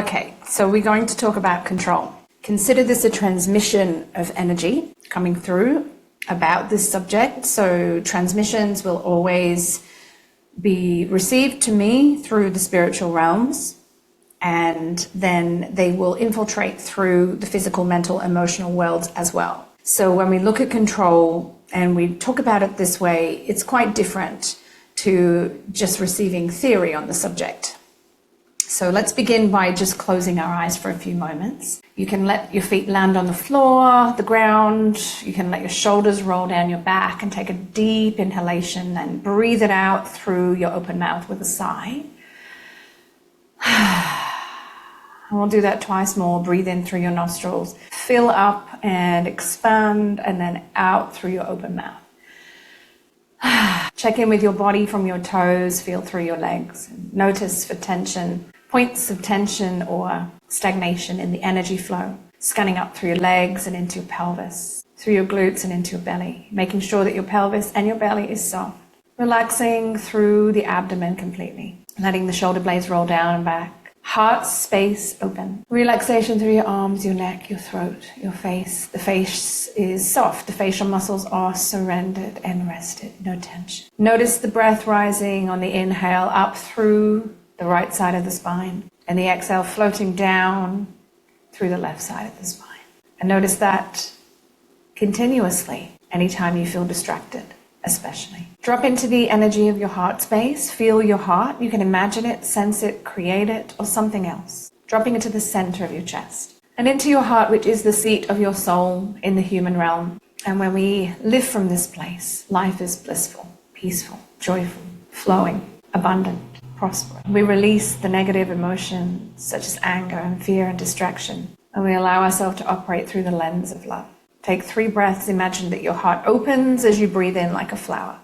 Okay, so we're going to talk about control. Consider this a transmission of energy coming through about this subject. So transmissions will always be received to me through the spiritual realms, and then they will infiltrate through the physical, mental, emotional worlds as well. So when we look at control and we talk about it this way, it's quite different to just receiving theory on the subject. So let's begin by just closing our eyes for a few moments. You can let your feet land on the floor, the ground. You can let your shoulders roll down your back and take a deep inhalation and breathe it out through your open mouth with a sigh. And we'll do that twice more. Breathe in through your nostrils, fill up and expand, and then out through your open mouth. Check in with your body from your toes, feel through your legs. Notice for tension, points of tension or stagnation in the energy flow, scanning up through your legs and into your pelvis, through your glutes and into your belly, making sure that your pelvis and your belly is soft. Relaxing through the abdomen completely, letting the shoulder blades roll down and back. Heart space open. Relaxation through your arms, your neck, your throat, your face. The face is soft. The facial muscles are surrendered and rested. No tension. Notice the breath rising on the inhale up through the right side of the spine, and the exhale floating down through the left side of the spine. And notice that continuously anytime you feel distracted, especially. Drop into the energy of your heart space. Feel your heart. You can imagine it, sense it, create it, or something else. Dropping into the center of your chest and into your heart, which is the seat of your soul in the human realm. And when we live from this place, life is blissful, peaceful, joyful, flowing, abundant, prosperous. We release the negative emotions such as anger and fear and distraction, and we allow ourselves to operate through the lens of love. Take 3 breaths. Imagine that your heart opens as you breathe in like a flower,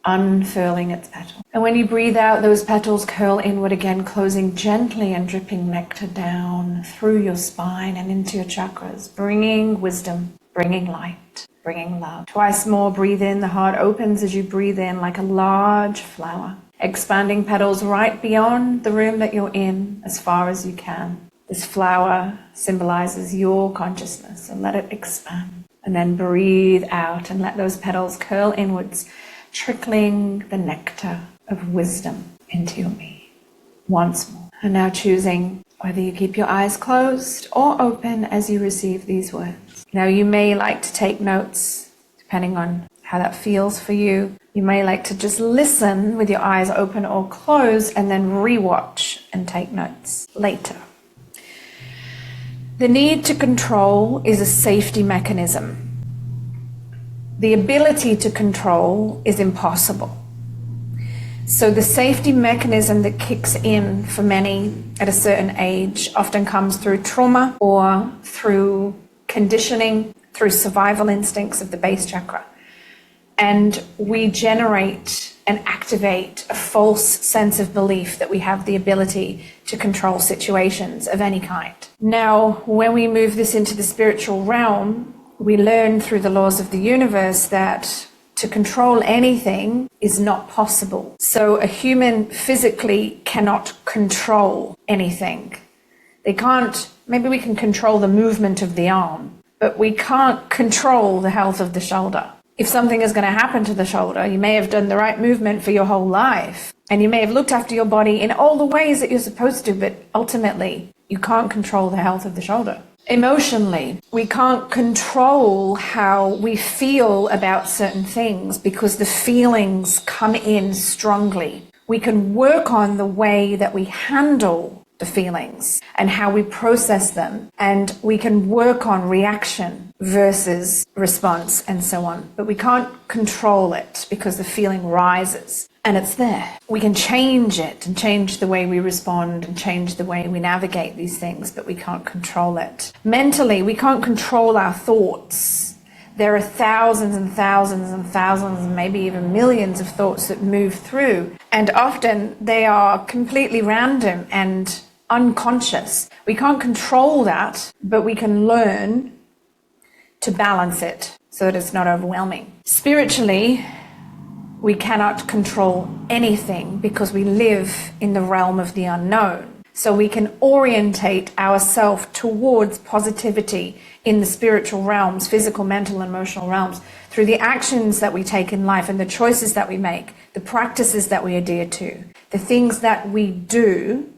unfurling its petals. And when you breathe out, those petals curl inward again, closing gently and dripping nectar down through your spine and into your chakras, bringing wisdom, bringing light, bringing love. Twice more, breathe in. The heart opens as you breathe in like a large flower, expanding petals right beyond the room that you're in as far as you can. This flower symbolizes your consciousness, and let it expand. And then breathe out and let those petals curl inwards, trickling the nectar of wisdom into your being. Once more. And now choosing whether you keep your eyes closed or open as you receive these words. Now you may like to take notes, depending on how that feels for you. You may like to just listen with your eyes open or closed and then rewatch and take notes later. The need to control is a safety mechanism. The ability to control is impossible. So the safety mechanism that kicks in for many at a certain age often comes through trauma or through conditioning, through survival instincts of the base chakra. And we generate and activate a false sense of belief that we have the ability to control situations of any kind. Now, when we move this into the spiritual realm, we learn through the laws of the universe that to control anything is not possible. So a human physically cannot control anything. Maybe we can control the movement of the arm, but we can't control the health of the shoulder. If something is going to happen to the shoulder, you may have done the right movement for your whole life, and you may have looked after your body in all the ways that you're supposed to, but ultimately you can't control the health of the shoulder. Emotionally, we can't control how we feel about certain things because the feelings come in strongly. We can work on the way that we handle the feelings and how we process them, and we can work on reaction versus response and so on. But we can't control it because the feeling rises and it's there. We can change it and change the way we respond and change the way we navigate these things, but we can't control it. Mentally, we can't control our thoughts. There are thousands and thousands and thousands and maybe even millions of thoughts that move through, and often they are completely random and unconscious. We can't control that, but we can learn to balance it so that it's not overwhelming. Spiritually, we cannot control anything because we live in the realm of the unknown. so we can orientate ourselves towards positivity in the spiritual realms, physical, mental, and emotional realms, through the actions that we take in life and the choices that we make, the practices that we adhere to, the things that we do,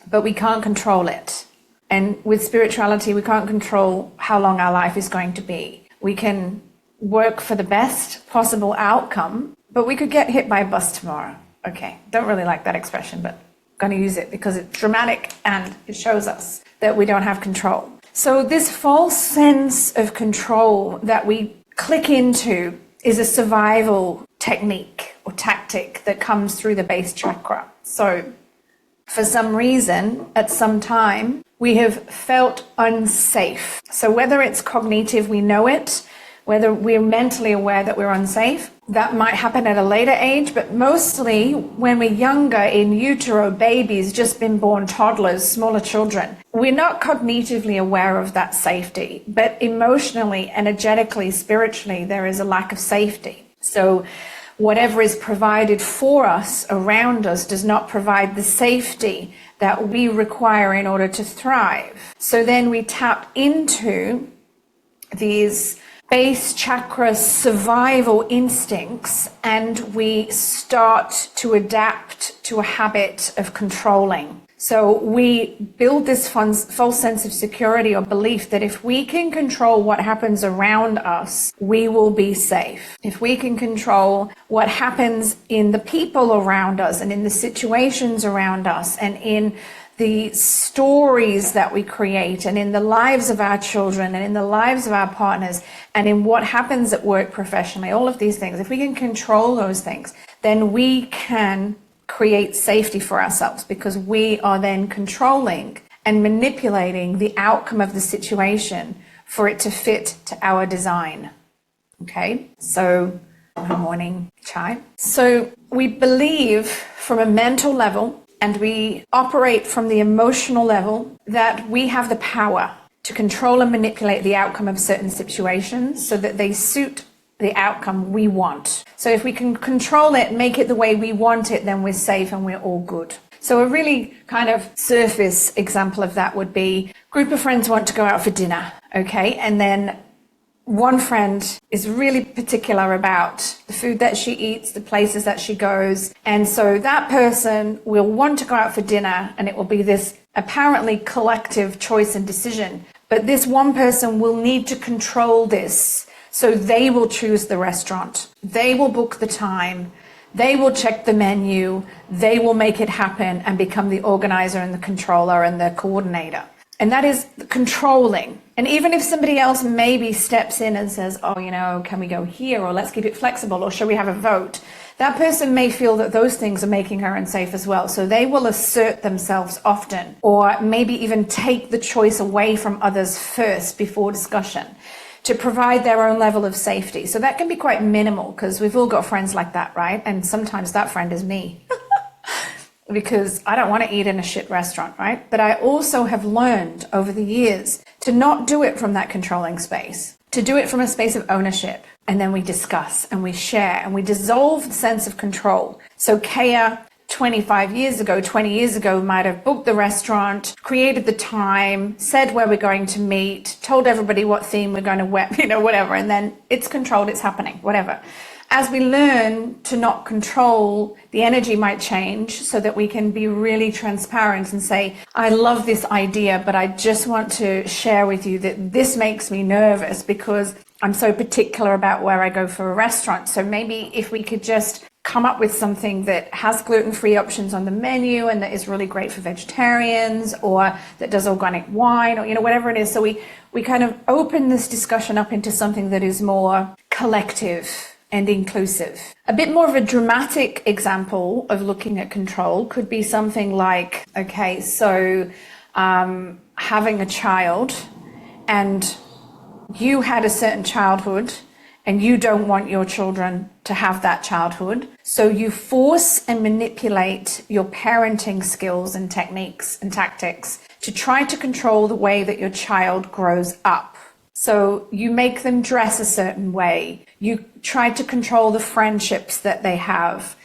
but we can't control it. And with spirituality, we can't control how long our life is going to be. We can work for the best possible outcome, but we could get hit by a bus tomorrow. Okay, don't really like that expression, but I'm going to use it because it's dramatic and it shows us that we don't have control. So this false sense of control that we click into is a survival technique or tactic that comes through the base chakra. So for some reason, at some time, we have felt unsafe. So whether it's cognitive, we know it, whether we're mentally aware that we're unsafe, that might happen at a later age, but mostly when we're younger, in utero, babies, just been born, toddlers, smaller children, we're not cognitively aware of that safety, but emotionally, energetically, spiritually, there is a lack of safety. So whatever is provided for us around us does not provide the safety that we require in order to thrive. So then we tap into these base chakra survival instincts and we start to adapt to a habit of controlling. So we build this false sense of security or belief that if we can control what happens around us, we will be safe. If we can control what happens in the people around us and in the situations around us and in the stories that we create and in the lives of our children and in the lives of our partners and in what happens at work professionally, all of these things, if we can control those things, then we can create safety for ourselves because we are then controlling and manipulating the outcome of the situation for it to fit to our design. Okay, so good morning, Chai. So we believe from a mental level and we operate from the emotional level that we have the power to control and manipulate the outcome of certain situations so that they suit the outcome we want. So if we can control it, make it the way we want it, then we're safe and we're all good. So a really kind of surface example of that would be a group of friends want to go out for dinner, okay? And then one friend is really particular about the food that she eats, the places that she goes. And so that person will want to go out for dinner and it will be this apparently collective choice and decision. But this one person will need to control this. So they will choose the restaurant. They will book the time. They will check the menu. They will make it happen and become the organizer and the controller and the coordinator. And that is controlling. And even if somebody else maybe steps in and says, oh, you know, can we go here? Or let's keep it flexible. Or shall we have a vote? That person may feel that those things are making her unsafe as well. So they will assert themselves often, or maybe even take the choice away from others first before discussion to provide their own level of safety. So that can be quite minimal because we've all got friends like that, right? And sometimes that friend is me. Because I don't want to eat in a shit restaurant, right? But I also have learned over the years to not do it from that controlling space, to do it from a space of ownership. And then we discuss and we share and we dissolve the sense of control. So Kea, 25 years ago, 20 years ago, might have booked the restaurant, created the time, said where we're going to meet, told everybody what theme we're going to wear, you know, whatever. And then it's controlled, it's happening, whatever. As we learn to not control, the energy might change so that we can be really transparent and say, I love this idea, but I just want to share with you that this makes me nervous because I'm so particular about where I go for a restaurant. So maybe if we could just come up with something that has gluten-free options on the menu and that is really great for vegetarians, or that does organic wine, or, you know, whatever it is. So we kind of open this discussion up into something that is more collective and inclusive. A bit more of a dramatic example of looking at control could be something like, okay, so having a child and you had a certain childhood and you don't want your children to have that childhood. So you force and manipulate your parenting skills and techniques and tactics to try to control the way that your child grows up. So you make them dress a certain way. You try to control the friendships that they have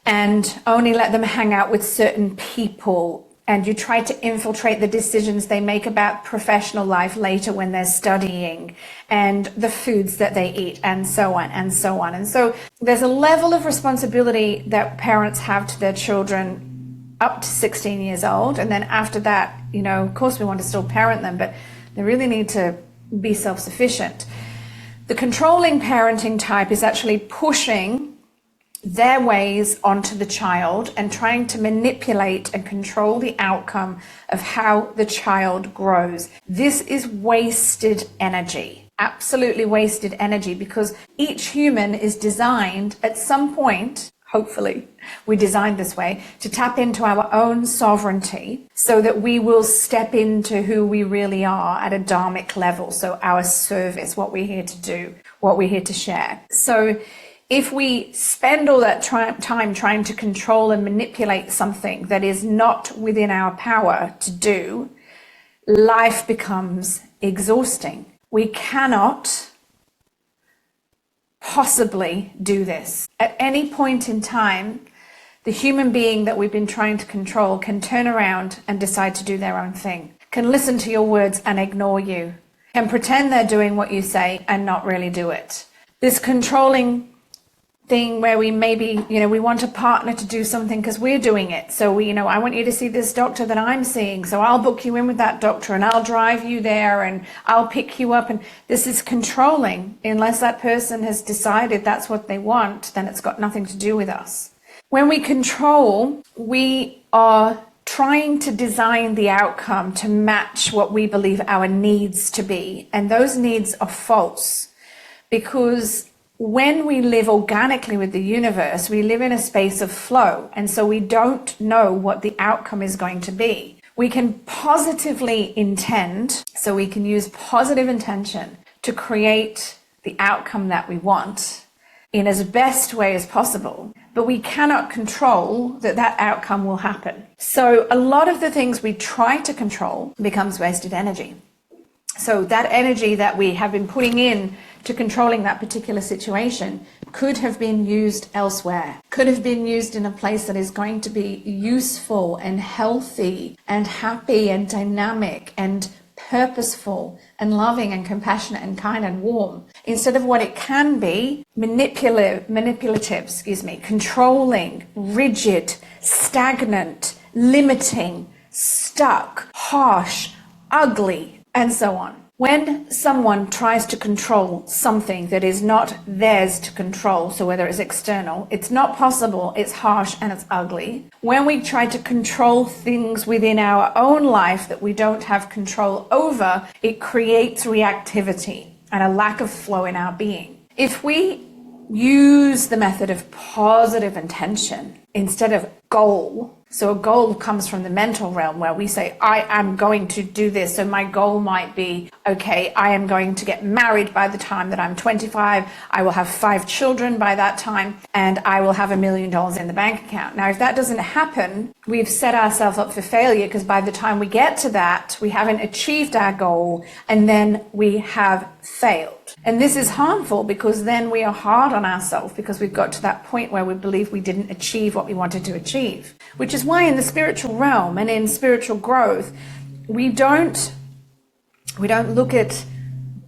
and only let them hang out with certain people and you try to infiltrate the decisions they make about professional life later when they're studying, and the foods that they eat, and so on and so on. And so there's a level of responsibility that parents have to their children up to 16 years old. And then after that, of course we want to still parent them, but they really need to be self-sufficient. The controlling parenting type is actually pushing their ways onto the child and trying to manipulate and control the outcome of how the child grows. This is wasted energy, absolutely wasted energy, because each human is designed at some point, hopefully we designed this way, to tap into our own sovereignty so that we will step into who we really are at a dharmic level. So our service, what we're here to do, what we're here to share. So if we spend all that time trying to control and manipulate something that is not within our power to do, life becomes exhausting. We cannot possibly do this. At any point in time, the human being that we've been trying to control can turn around and decide to do their own thing, can listen to your words and ignore you, can pretend they're doing what you say and not really do it. This controlling thing where we maybe, we want a partner to do something because we're doing it. So I want you to see this doctor that I'm seeing. So I'll book you in with that doctor and I'll drive you there and I'll pick you up. And this is controlling. Unless that person has decided that's what they want, then it's got nothing to do with us. When we control, we are trying to design the outcome to match what we believe our needs to be. And those needs are false, because when we live organically with the universe, we live in a space of flow. And so we don't know what the outcome is going to be. We can positively intend, so we can use positive intention to create the outcome that we want in as best way as possible. But we cannot control that outcome will happen. So a lot of the things we try to control becomes wasted energy. So that energy that we have been putting in to controlling that particular situation could have been used elsewhere, could have been used in a place that is going to be useful and healthy and happy and dynamic and purposeful and loving and compassionate and kind and warm, instead of what it can be, manipulative, controlling, rigid, stagnant, limiting, stuck, harsh, ugly, and so on. When someone tries to control something that is not theirs to control, so whether it's external, it's not possible, it's harsh and it's ugly. When we try to control things within our own life that we don't have control over, it creates reactivity and a lack of flow in our being. If we use the method of positive intention instead of goal, so a goal comes from the mental realm where we say, I am going to do this. So my goal might be, okay, I am going to get married by the time that I'm 25. I will have 5 children by that time, and I will have $1 million in the bank account. Now, if that doesn't happen, we've set ourselves up for failure, because by the time we get to that, we haven't achieved our goal, and then we have failed. And this is harmful, because then we are hard on ourselves because we've got to that point where we believe we didn't achieve what we wanted to achieve. Which is why in the spiritual realm and in spiritual growth, we don't look at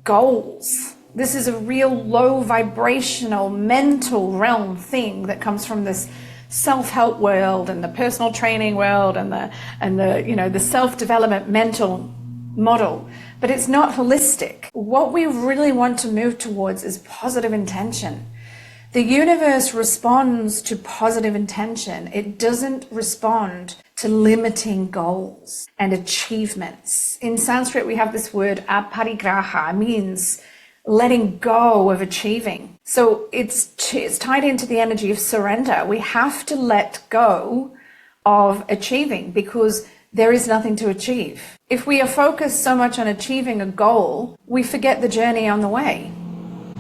goals. This is a real low vibrational mental realm thing that comes from this self-help world and the personal training world and the self-development mental model. But it's not holistic. What we really want to move towards is positive intention. The universe responds to positive intention. It doesn't respond to limiting goals and achievements. In Sanskrit, we have this word aparigraha, means letting go of achieving. So it's tied into the energy of surrender. We have to let go of achieving because there is nothing to achieve. If we are focused so much on achieving a goal, we forget the journey on the way.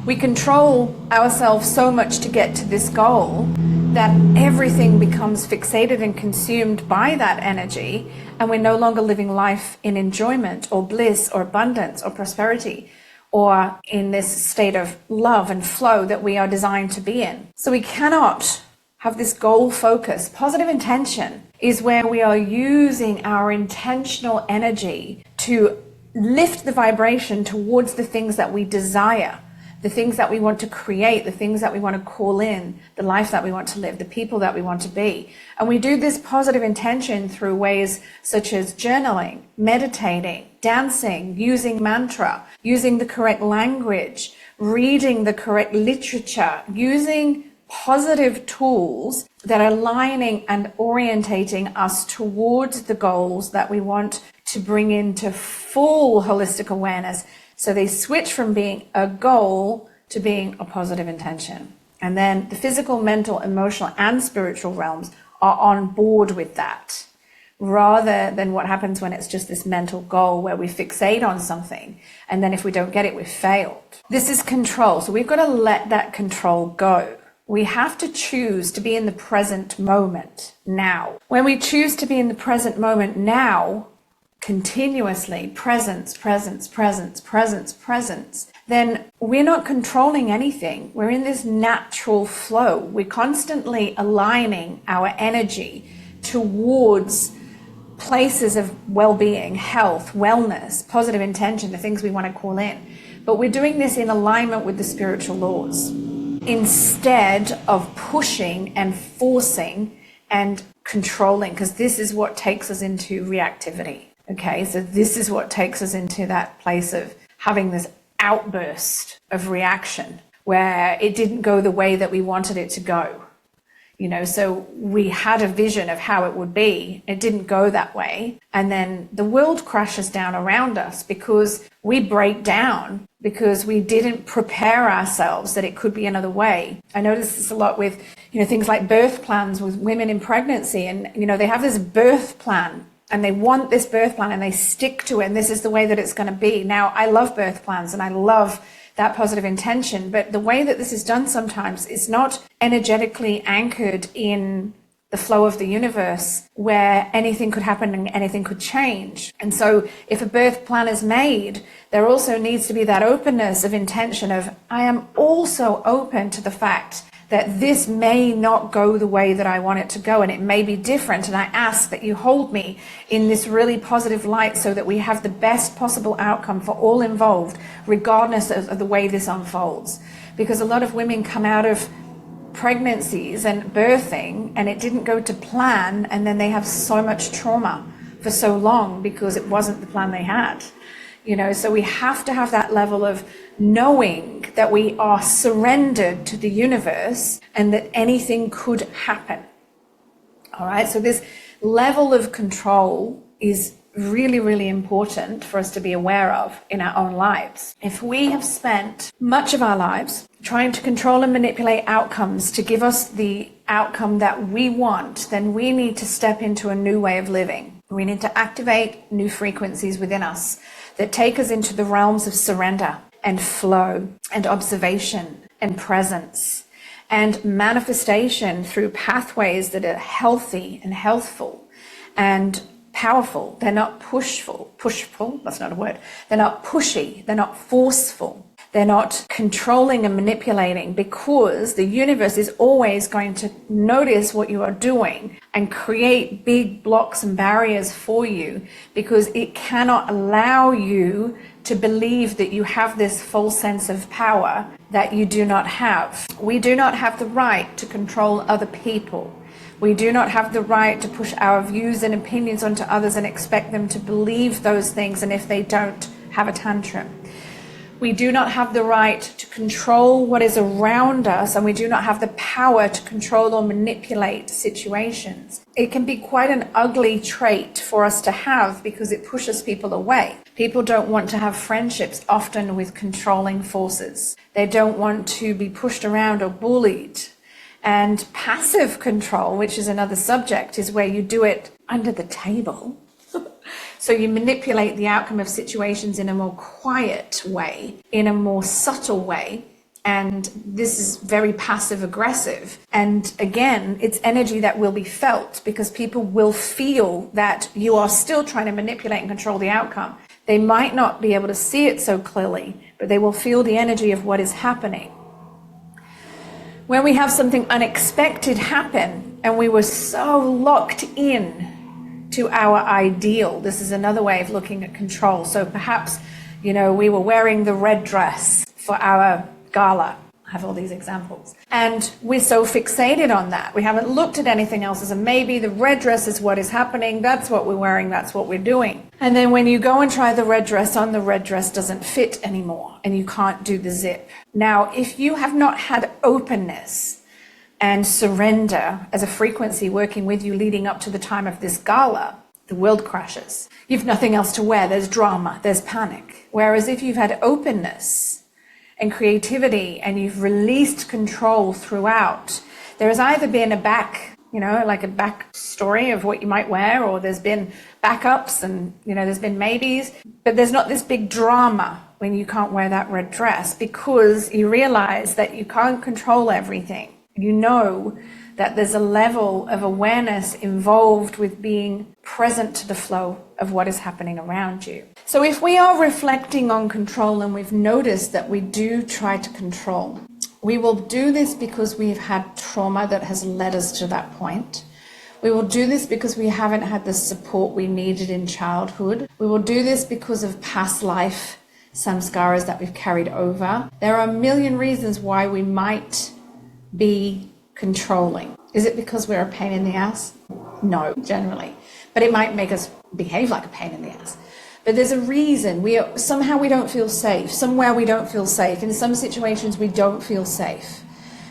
We control ourselves so much to get to this goal that everything becomes fixated and consumed by that energy, and we're no longer living life in enjoyment or bliss or abundance or prosperity or in this state of love and flow that we are designed to be in. So we cannot have this goal focus. Positive intention is where we are using our intentional energy to lift the vibration towards the things that we desire, the things that we want to create, the things that we want to call in, the life that we want to live, the people that we want to be. And we do this positive intention through ways such as journaling, meditating, dancing, using mantra, using the correct language, reading the correct literature, using positive tools that are aligning and orientating us towards the goals that we want to bring into full holistic awareness. So they switch from being a goal to being a positive intention. And then the physical, mental, emotional, and spiritual realms are on board with that, rather than what happens when it's just this mental goal where we fixate on something. And then if we don't get it, we've failed. This is control. So we've got to let that control go. We have to choose to be in the present moment now. When we choose to be in the present moment now, continuously, presence, presence, presence, presence, presence, then we're not controlling anything. We're in this natural flow. We're constantly aligning our energy towards places of well-being, health, wellness, positive intention, the things we want to call in. But we're doing this in alignment with the spiritual laws, instead of pushing and forcing and controlling, because this is what takes us into reactivity. Okay, so this is what takes us into that place of having this outburst of reaction where it didn't go the way that we wanted it to go. You know, so we had a vision of how it would be. It didn't go that way. And then the world crashes down around us because we break down, because we didn't prepare ourselves that it could be another way. I notice this a lot with, things like birth plans with women in pregnancy. And, they have this birth plan and they want this birth plan and they stick to it. And this is the way that it's going to be. Now, I love birth plans and I love that positive intention, but the way that this is done sometimes is not energetically anchored in the flow of the universe where anything could happen and anything could change. And so if a birth plan is made, there also needs to be that openness of intention of, I am also open to the fact that this may not go the way that I want it to go, and it may be different. And I ask that you hold me in this really positive light so that we have the best possible outcome for all involved, regardless of the way this unfolds. Because a lot of women come out of pregnancies and birthing, and it didn't go to plan, and then they have so much trauma for so long because it wasn't the plan they had. So we have to have that level of knowing that we are surrendered to the universe and that anything could happen. All right, so this level of control is really, really important for us to be aware of in our own lives. If we have spent much of our lives trying to control and manipulate outcomes to give us the outcome that we want, then we need to step into a new way of living. We need to activate new frequencies within us that take us into the realms of surrender and flow and observation and presence and manifestation through pathways that are healthy and healthful and powerful. They're not pushful, that's not a word. They're not pushy, they're not forceful. They're not controlling and manipulating, because the universe is always going to notice what you are doing and create big blocks and barriers for you, because it cannot allow you to believe that you have this false sense of power that you do not have. We do not have the right to control other people. We do not have the right to push our views and opinions onto others and expect them to believe those things, and if they don't, have a tantrum. We do not have the right to control what is around us, and we do not have the power to control or manipulate situations. It can be quite an ugly trait for us to have because it pushes people away. People don't want to have friendships often with controlling forces. They don't want to be pushed around or bullied. And passive control, which is another subject, is where you do it under the table. So you manipulate the outcome of situations in a more quiet way, in a more subtle way. And this is very passive aggressive. And again, it's energy that will be felt because people will feel that you are still trying to manipulate and control the outcome. They might not be able to see it so clearly, but they will feel the energy of what is happening. When we have something unexpected happen and we were so locked in to our ideal, this is another way of looking at control. So perhaps, we were wearing the red dress for our gala. I have all these examples. And we're so fixated on that. We haven't looked at anything else as a maybe. The red dress is what is happening. That's what we're wearing. That's what we're doing. And then when you go and try the red dress on, the red dress doesn't fit anymore and you can't do the zip. Now, if you have not had openness and surrender as a frequency working with you leading up to the time of this gala, the world crashes. You've nothing else to wear. There's drama. There's panic. Whereas if you've had openness and creativity and you've released control throughout, there has either been a back story of what you might wear, or there's been backups and, there's been maybes, but there's not this big drama when you can't wear that red dress because you realize that you can't control everything. You know that there's a level of awareness involved with being present to the flow of what is happening around you. So if we are reflecting on control and we've noticed that we do try to control, we will do this because we've had trauma that has led us to that point. We will do this because we haven't had the support we needed in childhood. We will do this because of past life samskaras that we've carried over. There are a million reasons why we might be controlling. Is it because we're a pain in the ass? No, generally. But it might make us behave like a pain in the ass. But there's a reason. Somehow we don't feel safe. Somewhere we don't feel safe. In some situations we don't feel safe.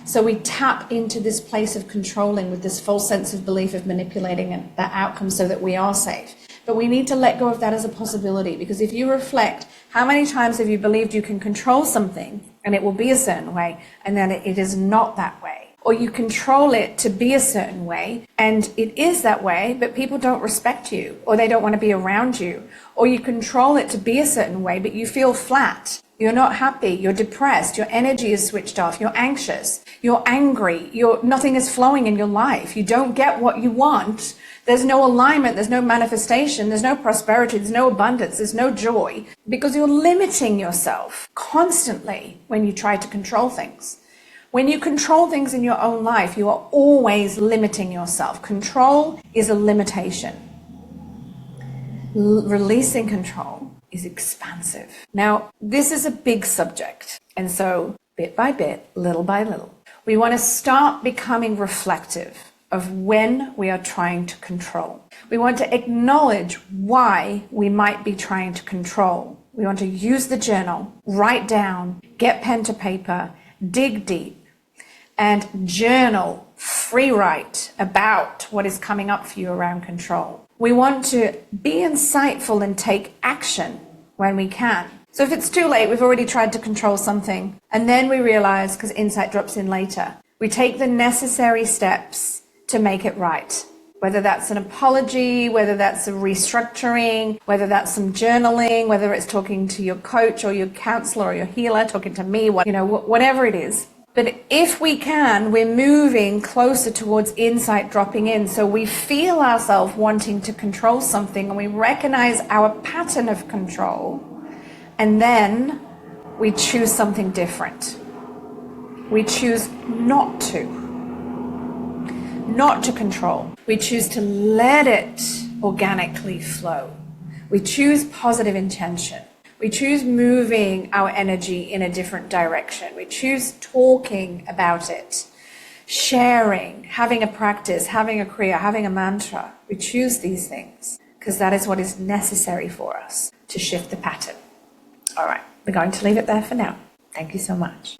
So we tap into this place of controlling with this false sense of belief of manipulating that outcome so that we are safe. But we need to let go of that as a possibility, because if you reflect, how many times have you believed you can control something and it will be a certain way, and then it is not that way? Or you control it to be a certain way and it is that way, but people don't respect you or they don't want to be around you. Or you control it to be a certain way, but you feel flat. You're not happy. You're depressed. Your energy is switched off. You're anxious. You're angry. Nothing is flowing in your life. You don't get what you want. There's no alignment. There's no manifestation. There's no prosperity. There's no abundance. There's no joy, because you're limiting yourself constantly when you try to control things. When you control things in your own life, you are always limiting yourself. Control is a limitation. Releasing control is expansive. Now, this is a big subject. And so, bit by bit, little by little, we want to start becoming reflective of when we are trying to control. We want to acknowledge why we might be trying to control. We want to use the journal, write down, get pen to paper, dig deep, and journal, free write about what is coming up for you around control. We want to be insightful and take action when we can. So if it's too late, we've already tried to control something, and then we realize, because insight drops in later, we take the necessary steps to make it right. Whether that's an apology, whether that's a restructuring, whether that's some journaling, whether it's talking to your coach or your counselor or your healer, talking to me, whatever it is. But if we can, we're moving closer towards insight dropping in. So we feel ourselves wanting to control something and we recognize our pattern of control. And then we choose something different. We choose not to control. We choose to let it organically flow. We choose positive intention. We choose moving our energy in a different direction. We choose talking about it, sharing, having a practice, having a kriya, having a mantra. We choose these things because that is what is necessary for us to shift the pattern. All right, we're going to leave it there for now. Thank you so much.